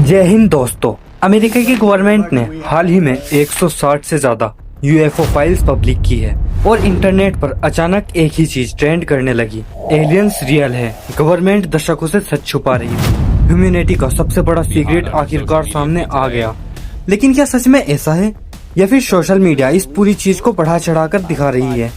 जय हिंद दोस्तों। अमेरिका की गवर्नमेंट ने हाल ही में 160 से ज्यादा यूएफओ फाइल्स पब्लिक की है और इंटरनेट पर अचानक एक ही चीज ट्रेंड करने लगी, एलियंस रियल है। गवर्नमेंट दशकों से सच छुपा रही थी, ह्यूमैनिटी का सबसे बड़ा सीक्रेट आखिरकार सामने आ गया। लेकिन क्या सच में ऐसा है या फिर सोशल मीडिया इस पूरी चीज को बढ़ा चढ़ाकर दिखा रही है?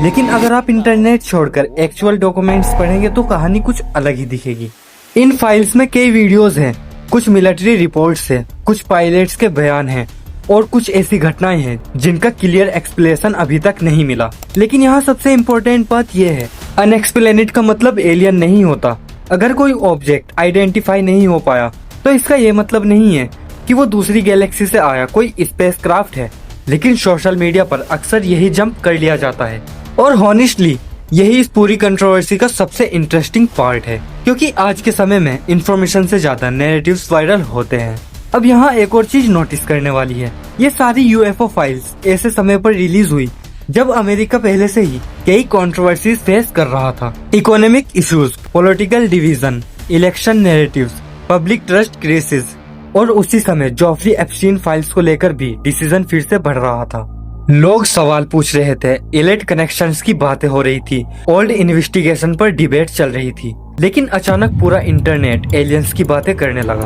लेकिन अगर आप इंटरनेट छोड़कर एक्चुअल डॉक्यूमेंट्स पढ़ेंगे तो कहानी कुछ अलग ही दिखेगी। इन फाइल्स में कई वीडियोस हैं, कुछ मिलिट्री रिपोर्ट्स हैं, कुछ पायलट्स के बयान हैं और कुछ ऐसी घटनाएं हैं जिनका क्लियर एक्सप्लेनेशन अभी तक नहीं मिला। लेकिन यहाँ सबसे इम्पोर्टेंट बात यह है, अनएक्सप्लेनेड का मतलब एलियन नहीं होता। अगर कोई ऑब्जेक्ट आइडेंटिफाई नहीं हो पाया तो इसका ये मतलब नहीं है कि वो दूसरी गैलेक्सी से आया कोई स्पेसक्राफ्ट है। लेकिन सोशल मीडिया पर अक्सर यही जंप कर लिया जाता है और हॉनेस्टली यही इस पूरी कंट्रोवर्सी का सबसे इंटरेस्टिंग पार्ट है, क्योंकि आज के समय में इंफॉर्मेशन से ज्यादा नैरेटिव्स वायरल होते हैं। अब यहाँ एक और चीज नोटिस करने वाली है, ये सारी यूएफओ फाइल्स ऐसे समय पर रिलीज हुई जब अमेरिका पहले से ही कई कंट्रोवर्सीज फेस कर रहा था। Economic issues, political division, election narratives, public trust crisis और उसी समय जॉफरी एप्स्टीन फाइल्स को लेकर भी डिसीजन फिर से बढ़ रहा था। लोग सवाल पूछ रहे थे, एलिट कनेक्शंस की बातें हो रही थी, ओल्ड इन्वेस्टिगेशन पर डिबेट चल रही थी। लेकिन अचानक पूरा इंटरनेट एलियंस की बातें करने लगा।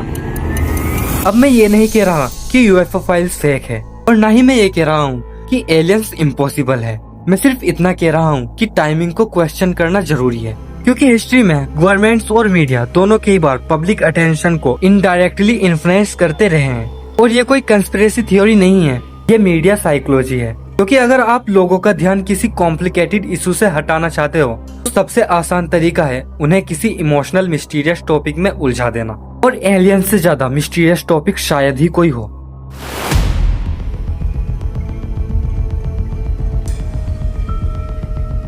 अब मैं ये नहीं कह रहा कि यूएफओ फाइल्स फेक है और ना ही मैं ये कह रहा हूँ कि एलियंस इम्पॉसिबल है। मैं सिर्फ इतना कह रहा हूँ कि टाइमिंग को क्वेश्चन करना जरूरी है, क्योंकि हिस्ट्री में गवर्नमेंट्स और मीडिया दोनों कई बार पब्लिक अटेंशन को इनडायरेक्टली इन्फ्लुएंस करते रहे हैं। और ये कोई कंस्पिरेसी थ्योरी नहीं है, ये मीडिया साइकोलॉजी है। क्योंकि अगर आप लोगों का ध्यान किसी कॉम्प्लिकेटेड इशू से हटाना चाहते हो तो सबसे आसान तरीका है उन्हें किसी इमोशनल मिस्टीरियस टॉपिक में उलझा देना। और एलियन से ज्यादा मिस्टीरियस टॉपिक शायद ही कोई हो।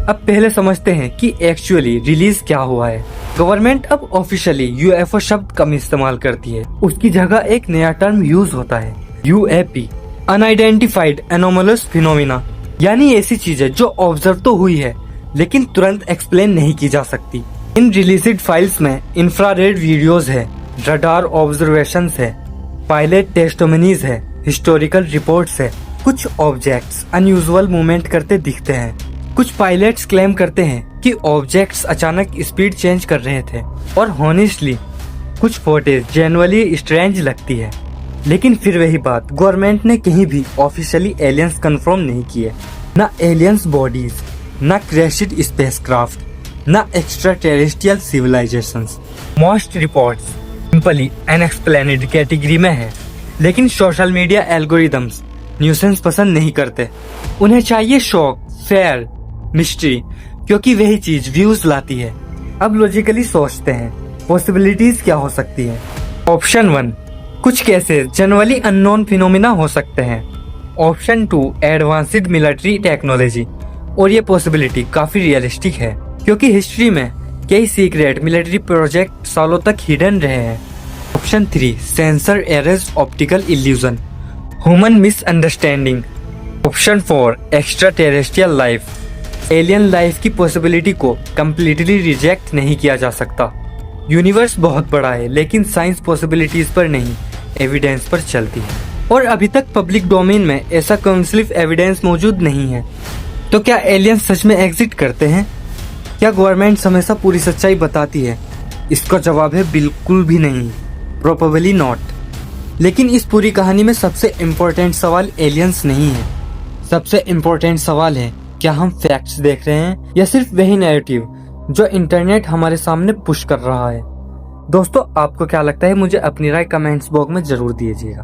अब पहले समझते हैं कि एक्चुअली रिलीज क्या हुआ है। गवर्नमेंट अब ऑफिशियली यूएफओ शब्द कम इस्तेमाल करती है, उसकी जगह एक नया टर्म यूज होता है, यूएपी, अनआइडेंटिफाइड एनोमलस फिनोमिना। यानी ऐसी चीजें जो ऑब्जर्व तो हुई है लेकिन तुरंत एक्सप्लेन नहीं की जा सकती। इन रिलीज्ड फाइल्स में इंफ्रारेड वीडियोस है, रडार ऑब्जर्वेशंस है, पायलट टेस्टिमनीज है, हिस्टोरिकल रिपोर्ट्स है। कुछ ऑब्जेक्ट्स अनयूजुअल मूवमेंट करते दिखते हैं। कुछ पायलट्स क्लेम करते हैं कि ऑब्जेक्ट्स अचानक स्पीड चेंज कर रहे थे। और हॉनेस्टली कुछ फुटेज जेन्युइनली स्ट्रेंज लगती है। लेकिन फिर वही बात, गवर्नमेंट ने कहीं भी ऑफिशियली एलियंस कंफर्म नहीं किए। ना एलियंस बॉडीज, ना क्रैश्ड स्पेसक्राफ्ट, ना extraterrestrial civilisations. Most reports simply unexplained category में है। लेकिन सोशल मीडिया एल्गोरिदम्स न्यूसेंस पसंद नहीं करते। उन्हें चाहिए शॉक, फेयर, मिस्ट्री, क्योंकि वही चीज व्यूज लाती है। अब लॉजिकली सोचते हैं पॉसिबिलिटीज क्या हो सकती है। ऑप्शन 1, कुछ केसेस जनरली अननोन फिनोमिना हो सकते हैं। ऑप्शन 2, एडवांस्ड मिलिट्री टेक्नोलॉजी, और ये पॉसिबिलिटी काफी रियलिस्टिक है क्योंकि हिस्ट्री में कई सीक्रेट मिलिट्री प्रोजेक्ट सालों तक हिडन रहे हैं। Option 3, sensor errors, optical illusion, human misunderstanding. Option 4, extra terrestrial life. Alien life की पॉसिबिलिटी को कम्प्लीटली रिजेक्ट नहीं किया जा सकता। यूनिवर्स बहुत बड़ा है लेकिन साइंस पॉसिबिलिटीज पर नहीं, एविडेंस पर चलती है। और अभी तक पब्लिक डोमेन में ऐसा कंक्लूसिव एविडेंस मौजूद नहीं है। तो क्या एलियंस सच में एग्जिस्ट करते हैं? क्या गवर्नमेंट हमेशा पूरी सच्चाई बताती है? इसका जवाब है बिल्कुल भी नहीं, प्रोबेबली नॉट। लेकिन इस पूरी कहानी में सबसे इम्पोर्टेंट सवाल एलियंस नहीं है। सबसे इम्पोर्टेंट सवाल है, क्या हम फैक्ट्स देख रहे हैं या सिर्फ वही नैरेटिव जो इंटरनेट हमारे सामने पुश कर रहा है? दोस्तों, आपको क्या लगता है? मुझे अपनी राय कमेंट्स बॉक्स में जरूर दीजिएगा।